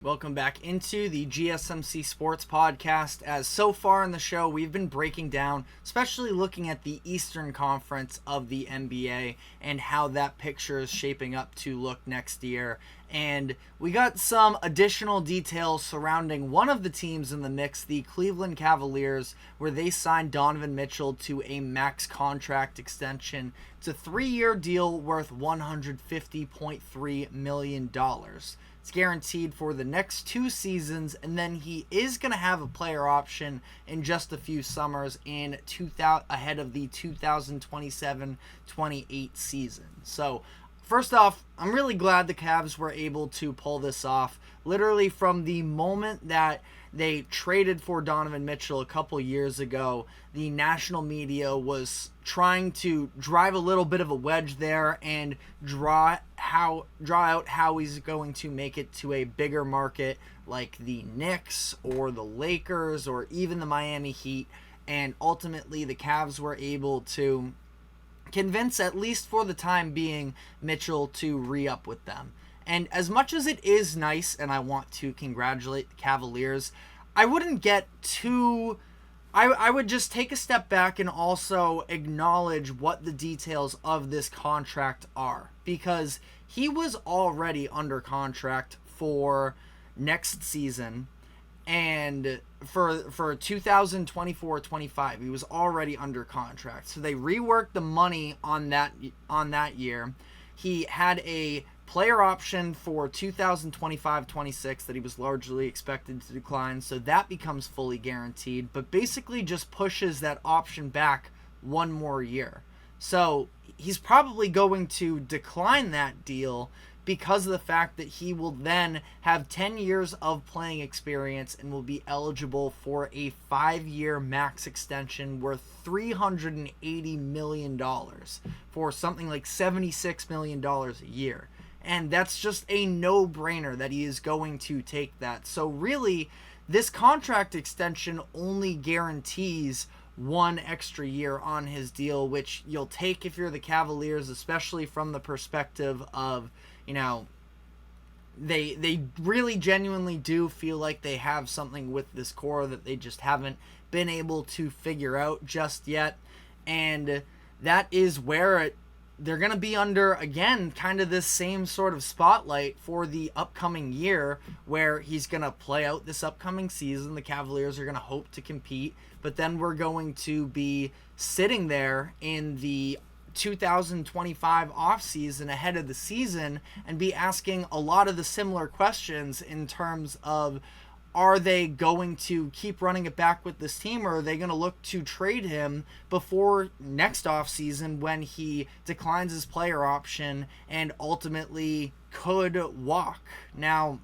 Welcome back into the GSMC Sports Podcast. As so far in the show, we've been breaking down, especially looking at the Eastern Conference of the NBA and how that picture is shaping up to look next year. And we got some additional details surrounding one of the teams in the mix, the Cleveland Cavaliers, where they signed Donovan Mitchell to a max contract extension. It's a 3-year deal worth $150.3 million. It's guaranteed for the next 2 seasons, and then he is going to have a player option in just a few summers ahead of the 2027-28 season. So, first off, I'm really glad the Cavs were able to pull this off. Literally from the moment that they traded for Donovan Mitchell a couple years ago, the national media was trying to drive a little bit of a wedge there and draw out how he's going to make it to a bigger market like the Knicks or the Lakers or even the Miami Heat. And ultimately the Cavs were able to convince, at least for the time being, Mitchell to re-up with them. And as much as it is nice, and I want to congratulate the Cavaliers, I wouldn't get too... I would just take a step back and also acknowledge what the details of this contract are. Because he was already under contract for next season, and for 2024-25, he was already under contract. So they reworked the money on that year. He had a player option for 2025-26 that he was largely expected to decline, so that becomes fully guaranteed, but basically just pushes that option back 1 more year. So he's probably going to decline that deal because of the fact that he will then have 10 years of playing experience and will be eligible for a 5-year max extension worth $380 million for something like $76 million a year. And that's just a no-brainer that he is going to take that. So really, this contract extension only guarantees 1 extra year on his deal, which you'll take if you're the Cavaliers, especially from the perspective of, they really genuinely do feel like they have something with this core that they just haven't been able to figure out just yet. And that is where they're going to be under, again, kind of this same sort of spotlight for the upcoming year, where he's going to play out this upcoming season. The Cavaliers are going to hope to compete, but then we're going to be sitting there in the 2025 offseason ahead of the season and be asking a lot of the similar questions in terms of, are they going to keep running it back with this team, or are they going to look to trade him before next offseason when he declines his player option and ultimately could walk? Now,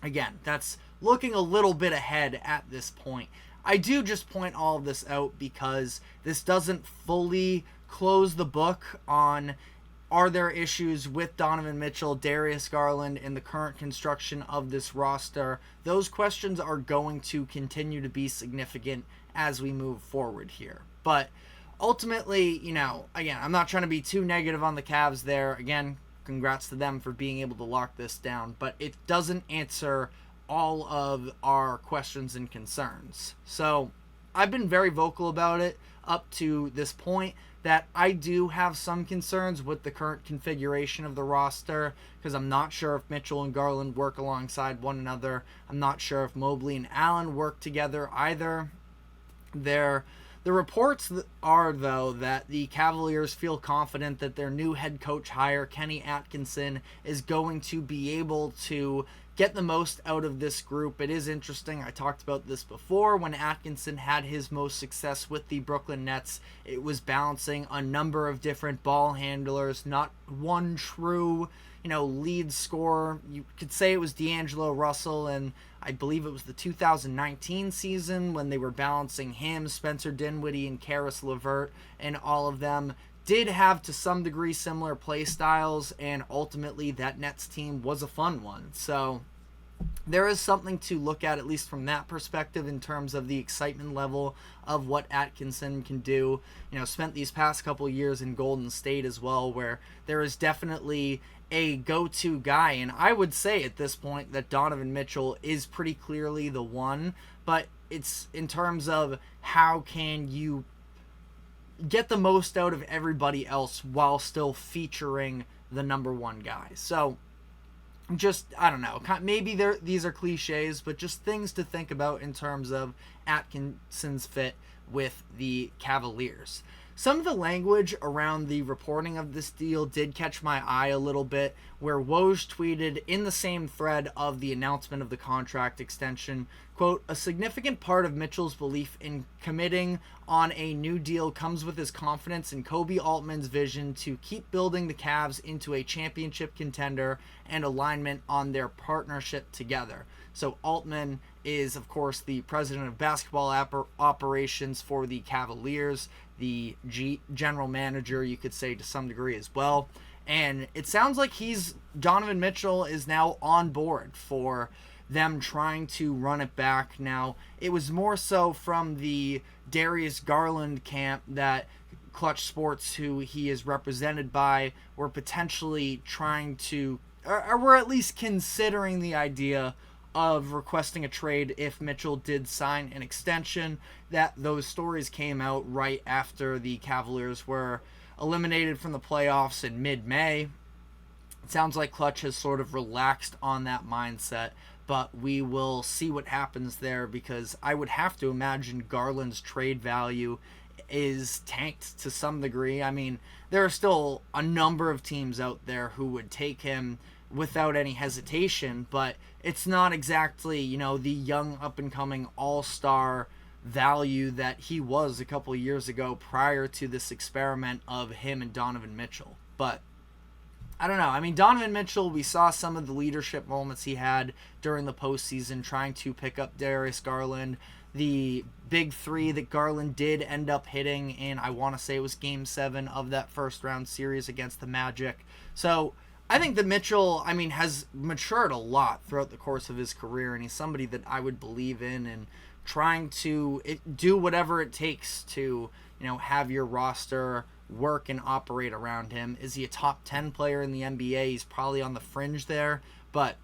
again, that's looking a little bit ahead at this point. I do just point all of this out because this doesn't fully close the book on, are there issues with Donovan Mitchell, Darius Garland, and the current construction of this roster? Those questions are going to continue to be significant as we move forward here. But ultimately, again, I'm not trying to be too negative on the Cavs there. Again, congrats to them for being able to lock this down. But it doesn't answer all of our questions and concerns. So I've been very vocal about it up to this point, that I do have some concerns with the current configuration of the roster, because I'm not sure if Mitchell and Garland work alongside one another. I'm not sure if Mobley and Allen work together either. The reports are, though, that the Cavaliers feel confident that their new head coach hire, Kenny Atkinson, is going to be able to get the most out of this group. It is interesting. I talked about this before. When Atkinson had his most success with the Brooklyn Nets, it was balancing a number of different ball handlers, not one true, lead scorer. You could say it was D'Angelo Russell, and I believe it was the 2019 season when they were balancing him, Spencer Dinwiddie, and Karis LeVert, and all of them did have to some degree similar play styles, and ultimately that Nets team was a fun one. So there is something to look at least from that perspective, in terms of the excitement level of what Atkinson can do. Spent these past couple years in Golden State as well, where there is definitely a go-to guy. And I would say at this point that Donovan Mitchell is pretty clearly the one, but it's in terms of how can you get the most out of everybody else while still featuring the number one guy. So just, I don't know, maybe these are cliches, but just things to think about in terms of Atkinson's fit with the Cavaliers. Some of the language around the reporting of this deal did catch my eye a little bit, where Woj tweeted in the same thread of the announcement of the contract extension, quote, "A significant part of Mitchell's belief in committing on a new deal comes with his confidence in Kobe Altman's vision to keep building the Cavs into a championship contender and alignment on their partnership together." So Altman is, of course, the president of basketball operations for the Cavaliers, the general manager, you could say, to some degree as well. And it sounds like Donovan Mitchell is now on board for them trying to run it back. Now, it was more so from the Darius Garland camp that Clutch Sports, who he is represented by, were potentially trying to, or were at least considering the idea of requesting a trade if Mitchell did sign an extension. That those stories came out right after the Cavaliers were eliminated from the playoffs in mid-May. It sounds like Clutch has sort of relaxed on that mindset, but we will see what happens there, because I would have to imagine Garland's trade value is tanked to some degree. I mean, there are still a number of teams out there who would take him without any hesitation, but it's not exactly, the young up-and-coming all-star value that he was a couple years ago prior to this experiment of him and Donovan Mitchell. But I don't know. I mean, Donovan Mitchell, we saw some of the leadership moments he had during the postseason trying to pick up Darius Garland. The big three that Garland did end up hitting in, I want to say it was Game 7 of that first-round series against the Magic. So I think that Mitchell, has matured a lot throughout the course of his career, and he's somebody that I would believe in, and trying to do whatever it takes to, have your roster work and operate around him. Is he a top 10 player in the NBA? He's probably on the fringe there, but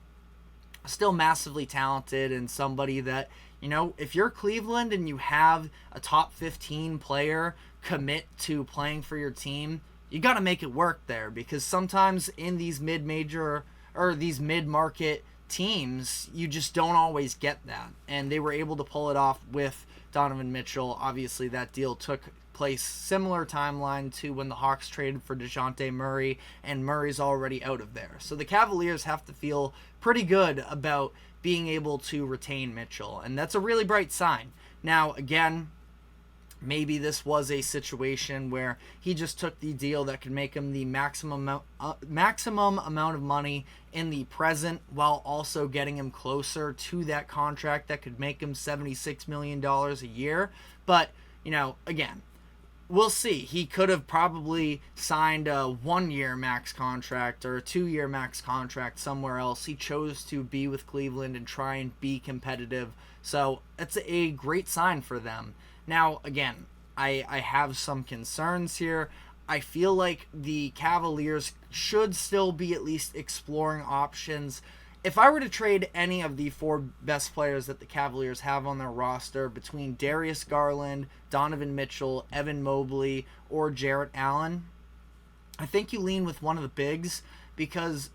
still massively talented, and somebody that, if you're Cleveland and you have a top 15 player commit to playing for your team, you got to make it work there, because sometimes in these mid-major or these mid-market teams, you just don't always get that. And they were able to pull it off with Donovan Mitchell. Obviously, that deal took place similar timeline to when the Hawks traded for DeJounte Murray, and Murray's already out of there. So the Cavaliers have to feel pretty good about being able to retain Mitchell, and that's a really bright sign. Now, again, maybe this was a situation where he just took the deal that could make him the maximum amount of money in the present, while also getting him closer to that contract that could make him $76 million a year. But, again, we'll see. He could have probably signed a 1-year max contract or a 2-year max contract somewhere else. He chose to be with Cleveland and try and be competitive. So it's a great sign for them. Now, again, I have some concerns here. I feel like the Cavaliers should still be at least exploring options. If I were to trade any of the 4 best players that the Cavaliers have on their roster between Darius Garland, Donovan Mitchell, Evan Mobley, or Jarrett Allen, I think you lean with one of the bigs,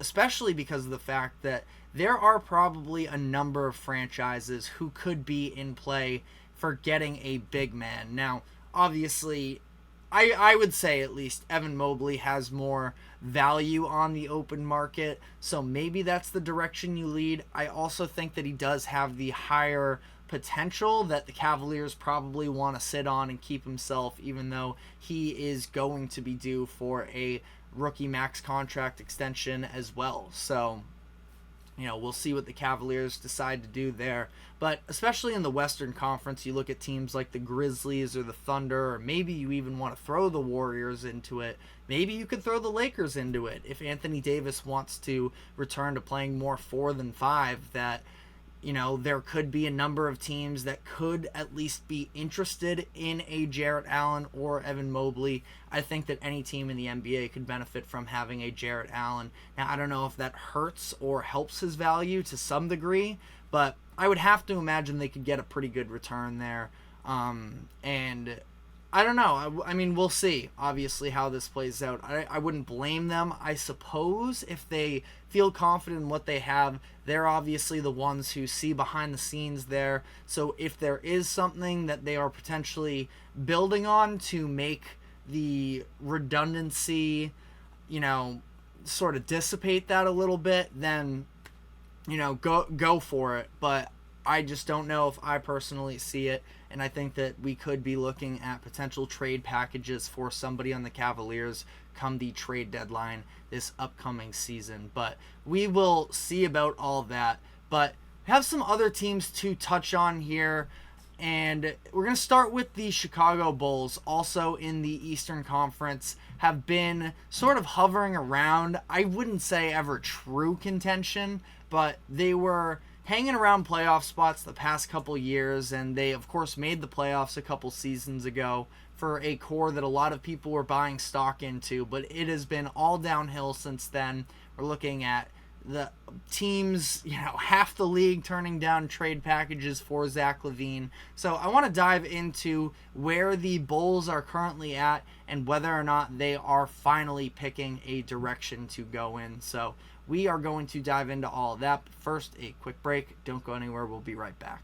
especially because of the fact that there are probably a number of franchises who could be in play for getting a big man. Now, obviously, I would say at least Evan Mobley has more value on the open market, so maybe that's the direction you lead. I also think that he does have the higher potential that the Cavaliers probably want to sit on and keep himself, even though he is going to be due for a rookie max contract extension as well. So We'll see what the Cavaliers decide to do there. But especially in the Western Conference, you look at teams like the Grizzlies or the Thunder, or maybe you even want to throw the Warriors into it. Maybe you could throw the Lakers into it if Anthony Davis wants to return to playing more 4 than 5. That there could be a number of teams that could at least be interested in a Jarrett Allen or Evan Mobley. I think that any team in the NBA could benefit from having a Jarrett Allen. Now, I don't know if that hurts or helps his value to some degree, but I would have to imagine they could get a pretty good return there. And I don't know. I mean, we'll see, obviously, how this plays out. I wouldn't blame them, I suppose, if they feel confident in what they have. They're obviously the ones who see behind the scenes there. So if there is something that they are potentially building on to make the redundancy, sort of dissipate that a little bit, then, go for it. But I just don't know if I personally see it, and I think that we could be looking at potential trade packages for somebody on the Cavaliers come the trade deadline this upcoming season. But we will see about all that. But we have some other teams to touch on here, and we're going to start with the Chicago Bulls, also in the Eastern Conference, have been sort of hovering around, I wouldn't say ever true contention, but they were hanging around playoff spots the past couple years, and they of course made the playoffs a couple seasons ago for a core that a lot of people were buying stock into, but it has been all downhill since then. We're looking at the teams, half the league turning down trade packages for Zach LaVine. So I want to dive into where the Bulls are currently at and whether or not they are finally picking a direction to go in. So we are going to dive into all of that. But first, a quick break. Don't go anywhere. We'll be right back.